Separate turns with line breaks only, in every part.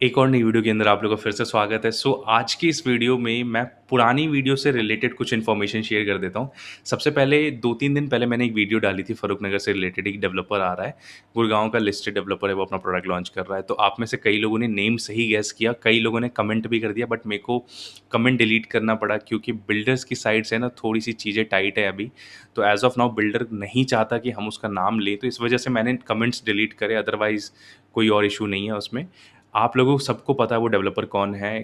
एक और नई वीडियो के अंदर आप लोगों का फिर से स्वागत है। आज की इस वीडियो में मैं पुरानी वीडियो से रिलेटेड कुछ इन्फॉर्मेशन शेयर कर देता हूँ। सबसे पहले 2-3 दिन पहले मैंने एक वीडियो डाली थी फ़र्रुखनगर से रिलेटेड। एक डेवलपर आ रहा है, गुड़गाँव का लिस्टेड डेवलपर है, वो अपना प्रोडक्ट लॉन्च कर रहा है। तो आप में से कई लोगों ने नेम सही गेस किया, कई लोगों ने कमेंट भी कर दिया, बट मेरे को कमेंट डिलीट करना पड़ा क्योंकि बिल्डर्स की साइड से ना थोड़ी-सी चीज़ें टाइट है अभी। तो एज़ ऑफ नाउ बिल्डर नहीं चाहता कि हम उसका नाम लें, तो इस वजह से मैंने कमेंट्स डिलीट करे, अदरवाइज़ कोई और इश्यू नहीं है उसमें। आप लोगों को सबको पता है वो डेवलपर कौन है।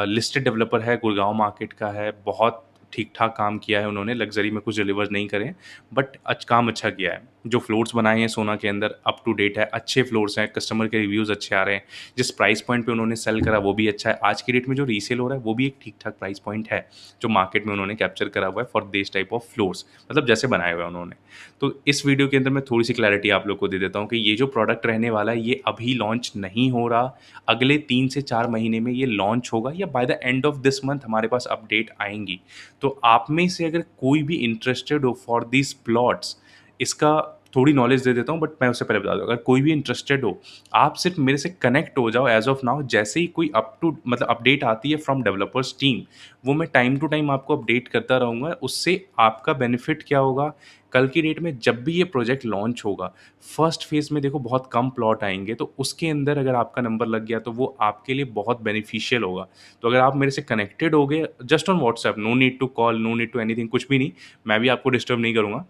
लिस्टेड डेवलपर है, गुड़गाँव मार्केट का है, बहुत ठीक-ठाक काम किया है उन्होंने, लग्ज़री में कुछ डिलीवर नहीं करे, बट काम अच्छा किया है। जो फ्लोर्स बनाए हैं सोना के अंदर अप टू डेट है, अच्छे फ्लोर्स हैं, कस्टमर के रिव्यूज़ अच्छे आ रहे हैं। जिस प्राइस पॉइंट पे उन्होंने सेल करा वो भी अच्छा है। आज की डेट में जो रीसेल हो रहा है वो भी एक ठीक-ठाक प्राइस पॉइंट है, जो मार्केट में उन्होंने कैप्चर करा हुआ है for this type of floors, मतलब जैसे बनाए हुए हैं उन्होंने। तो इस वीडियो के अंदर मैं थोड़ी-सी क्लैरिटी आप लोग को दे देता हूँ कि ये जो प्रोडक्ट रहने वाला है ये अभी लॉन्च नहीं हो रहा, अगले 3 से 4 महीने में ये लॉन्च होगा या by the end of this month हमारे पास अपडेट आएँगी। तो आप में से अगर कोई भी इंटरेस्टेड हो फॉर दीज़ प्लॉट्स, इसका थोड़ी नॉलेज दे देता हूँ, बट मैं उससे पहले बता दूँ, अगर कोई भी इंटरेस्टेड हो, आप सिर्फ मेरे से कनेक्ट हो जाओ एज़ ऑफ नाउ। जैसे ही कोई अपडेट आती है फ्रॉम डेवलपर्स टीम, वो मैं टाइम टू टाइम आपको अपडेट करता रहूँगा। उससे आपका बेनिफिट क्या होगा, कल की डेट में जब भी ये प्रोजेक्ट लॉन्च होगा, फर्स्ट फेज़ में देखो बहुत कम प्लॉट आएँगे, तो उसके अंदर अगर आपका नंबर लग गया तो वो आपके लिए बहुत बेनिफिशियल होगा। तो अगर आप मेरे से कनेक्टेड हो गए just on WhatsApp, no need to call, no need to anything, कुछ भी नहीं, मैं भी आपको डिस्टर्ब नहीं करूँगा।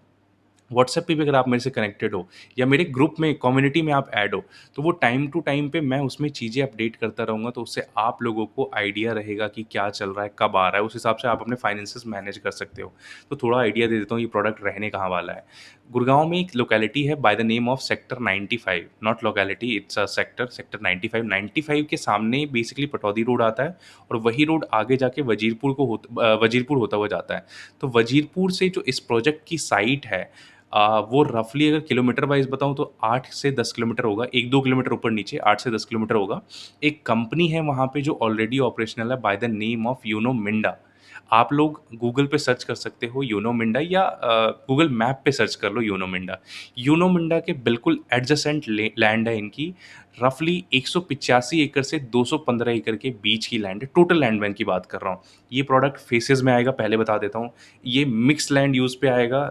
व्हाट्सएप पे भी अगर आप मेरे से कनेक्टेड हो या मेरे ग्रुप में कम्युनिटी में आप ऐड हो, तो वो टाइम टू टाइम पे मैं उसमें चीज़ें अपडेट करता रहूँगा, तो उससे आप लोगों को आइडिया रहेगा कि क्या चल रहा है, कब आ रहा है, उस हिसाब से आप अपने फाइनेंसेस मैनेज कर सकते हो। तो थोड़ा आइडिया दे देता हूँ ये प्रोडक्ट रहने कहाँ वाला है। गुड़गाँव में एक लोकेलिटी है by the name of sector 95, not locality, it's a sector 95 के सामने बेसिकली पटौदी रोड आता है और वही रोड आगे जाके वजीरपुर होता हुआ जाता है। तो वजीरपुर से जो इस प्रोजेक्ट की साइट है, वो रफ़ली अगर किलोमीटर वाइज़ बताऊँ तो 8 से 10 किलोमीटर होगा, 1-2 किलोमीटर ऊपर-नीचे 8 से 10 किलोमीटर होगा। एक कंपनी है वहाँ पे जो ऑलरेडी ऑपरेशनल है by the name of Uno Minda. आप लोग गूगल पे सर्च कर सकते हो यूनो मिंडा या गूगल मैप पे सर्च कर लो यूनो मिंडा। यूनो मिंडा के बिल्कुल एडजेसेंट लैंड है इनकी, रफ़ली 185 एकड़ से 215 एकड़ के बीच की लैंड है, टोटल लैंड मैं इनकी बात कर रहा हूँ। ये प्रोडक्ट फेसेज़ में आएगा, पहले बता देता हूँ। ये मिक्स लैंड यूज़ पे आएगा,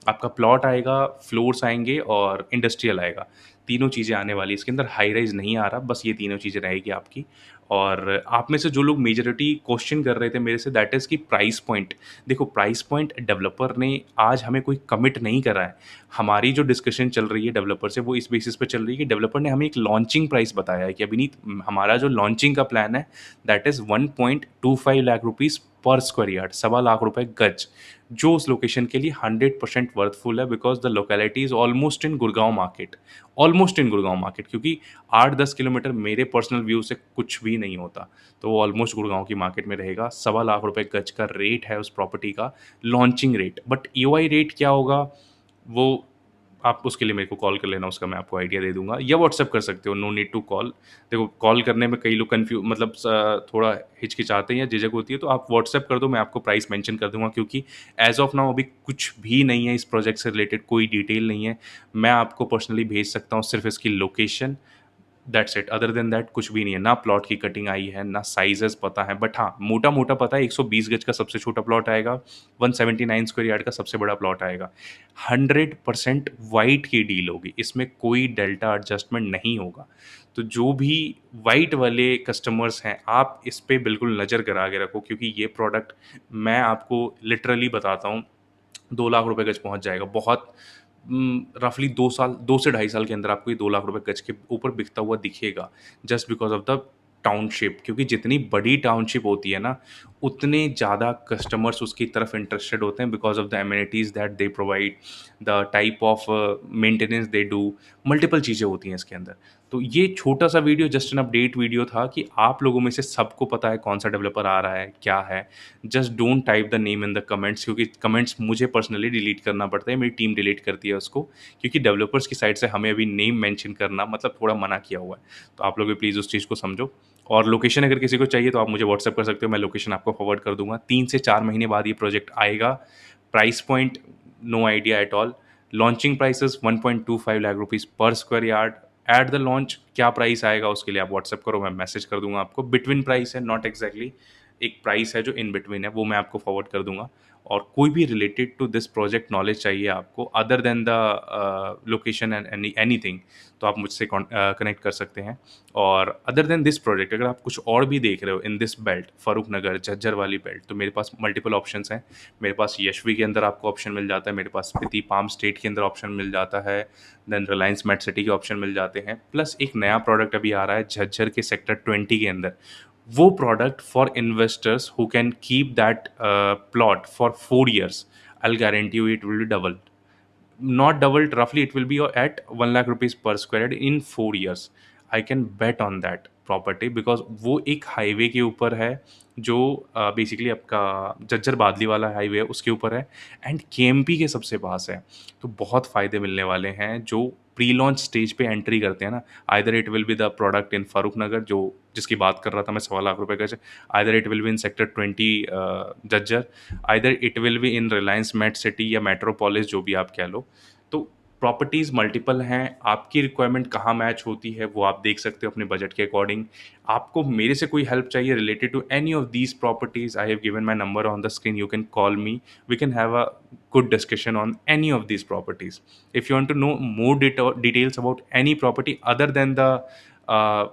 आपका प्लॉट आएगा, फ्लोर्स आएँगे और इंडस्ट्रियल आएगा। तीनों चीज़ें आने वाली हैं इसके अंदर, हाई राइज़ नहीं आ रहा, बस ये तीनों चीज़ें रहेगी आपकी। और आप में से जो लोग मेजॉरिटी क्वेश्चन कर रहे थे मेरे से, दैट इज़ कि प्राइस पॉइंट। देखो प्राइस पॉइंट डेवलपर ने आज हमें कोई कमिट नहीं करा है। हमारी जो डिस्कशन चल रही है डेवलपर से वो इस बेसिस पे चल रही है कि डेवलपर ने हमें एक लॉन्चिंग प्राइस बताया है कि अभिनीत, हमारा जो लॉन्चिंग का प्लान है that is 1.25 lakh rupees per square yard, सवा लाख रुपए गज, जो उस लोकेशन के लिए 100% वर्थफुल है because the locality is almost in Gurgaon market, almost in Gurgaon market, क्योंकि 8-10 किलोमीटर मेरे पर्सनल व्यू से कुछ भी नहीं होता। तो वो ऑलमोस्ट गुड़गाँव की मार्केट में रहेगा। सवा लाख रुपए गज का रेट है उस प्रॉपर्टी का, launching rate. But EOI rate क्या होगा, वो आप उसके लिए मेरे को कॉल कर लेना, उसका मैं आपको आइडिया दे दूँगा, या व्हाट्सएप कर सकते हो, नो नीड टू कॉल। देखो कॉल करने में कई लोग मतलब थोड़ा हिचकिचाते हैं या झिझक होती है, तो आप व्हाट्सएप कर दो, मैं आपको प्राइस मेंशन कर दूँगा, क्योंकि एज़ ऑफ नाउ अभी कुछ भी नहीं है इस प्रोजेक्ट से रिलेटेड, कोई डिटेल नहीं है। मैं आपको पर्सनली भेज सकता हूँ सिर्फ़ इसकी location, that's it. Other than that कुछ भी नहीं है। ना प्लॉट की कटिंग आई है, ना साइज़ेज़ पता है, बट हाँ, मोटा-मोटा पता है 120 गज का सबसे छोटा प्लॉट आएगा, 179 स्क्वायर यार्ड का सबसे बड़ा प्लॉट आएगा। 100% व्हाइट की डील होगी, इसमें कोई डेल्टा एडजस्टमेंट नहीं होगा। तो जो भी व्हाइट वाले कस्टमर्स हैं, आप इस पे बिल्कुल नज़र गड़ा के रखो, क्योंकि ये प्रोडक्ट मैं आपको लिटरली बताता हूँ 2 लाख रुपए गज पहुँच जाएगा। बहुत रफ़ली 2 साल, 2 से ढाई साल के अंदर आपको ये 2 लाख रुपए गज के ऊपर बिकता हुआ दिखेगा, just because of the township. क्योंकि जितनी बड़ी टाउनशिप होती है ना, उतने ज़्यादा कस्टमर्स उसकी तरफ इंटरेस्टेड होते हैं because of the amenities that they provide, the type of maintenance they do, multiple चीज़ें होती हैं इसके अंदर। तो ये छोटा-सा video just an update video था कि आप लोगों में से सबको पता है कौन-सा डेवलपर आ रहा है, क्या है। Just don't type the name in the comments, क्योंकि कमेंट्स मुझे पर्सनली डिलीट करना पड़ता है, मेरी टीम डिलीट करती है उसको, क्योंकि डेवलपर्स की साइड से हमें अभी नेम मेंशन करना मतलब थोड़ा मना किया हुआ है। तो आप लोग भी प्लीज़ उस चीज़ को समझो। और लोकेशन अगर किसी को चाहिए तो आप मुझे व्हाट्सएप कर सकते हो, मैं लोकेशन आपको फॉरवर्ड कर दूँगा। 3 से 4 महीने बाद ये प्रोजेक्ट आएगा। Price point no idea at all. Launching price is 1.25 lakh rupees per square yard at the launch क्या प्राइस आएगा उसके लिए आप व्हाट्सएप करो, मैं मैसेज कर दूंगा आपको। बिटवीन प्राइस है, नॉट एग्जैक्टली एक प्राइस है जो इन बिटवीन है, वो मैं आपको फॉरवर्ड कर दूंगा। और कोई भी related to this project knowledge चाहिए आपको other than the location and anything, तो आप मुझसे कनेक्ट कर सकते हैं। और अदर देन दिस प्रोजेक्ट अगर आप कुछ और भी देख रहे हो इन दिस बेल्ट, फरूख नगर झज्जर वाली बेल्ट, तो मेरे पास मल्टीपल ऑप्शंस हैं। मेरे पास यशवी के अंदर आपको ऑप्शन मिल जाता है, मेरे पास स्पीति पाम स्टेट के अंदर ऑप्शन मिल जाता है, देन रिलायंस मेट सिटी के ऑप्शन मिल जाते हैं। प्लस एक नया प्रोडक्ट अभी आ रहा है झज्जर के सेक्टर 20 के अंदर, वो product for investors who can keep that plot for 4 years। I guarantee you it will B double, not doubled, roughly it will be at 1 lakh rupees per square head in 4 years। I can bet on that property because वो एक highway के ऊपर है जो basically आपका जज्जर बादली वाला highway है उसके ऊपर है, एंड केएमपी के सबसे पास है। तो बहुत फ़ायदे मिलने वाले हैं जो प्री लॉन्च स्टेज पे एंट्री करते हैं ना। Either it will be the product in Farukh Nagar जो जिसकी बात कर रहा था मैं 1.25 लाख का, either it will be in sector 20 Jhajjar, either it will be in Reliance Met City या मेट्रोपोलिस, जो भी आप कह लो। तो प्रॉपर्टीज़ मल्टीपल हैं, आपकी रिक्वायरमेंट कहाँ मैच होती है वो आप देख सकते हो अपने बजट के अकॉर्डिंग। आपको मेरे से कोई हेल्प चाहिए related to any of these properties, I have given my number on the screen, you can call me, we can have a good discussion on any of these properties। If you want to know more details about any property other than the uh,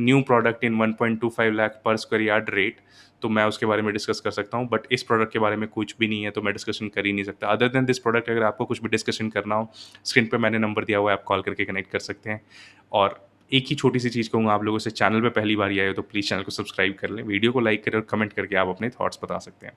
new product in 1.25 lakh per square yard rate, तो मैं उसके बारे में discuss कर सकता हूँ, but इस product के बारे में कुछ भी नहीं है तो मैं डिस्कशन कर ही नहीं सकता। अदर देन दिस प्रोडक्ट अगर आपको कुछ भी डिस्कशन करना हो, स्क्रीन पे मैंने नंबर दिया हुआ है, आप कॉल करके कनेक्ट कर सकते हैं। और एक ही छोटी सी चीज़ कहूँगा आप लोगों से, चैनल पे पहली बार आए हो तो प्लीज़ चैनल को सब्सक्राइब कर लें, वीडियो को लाइक करें और कमेंट करके आप अपने थॉट्स बता सकते हैं।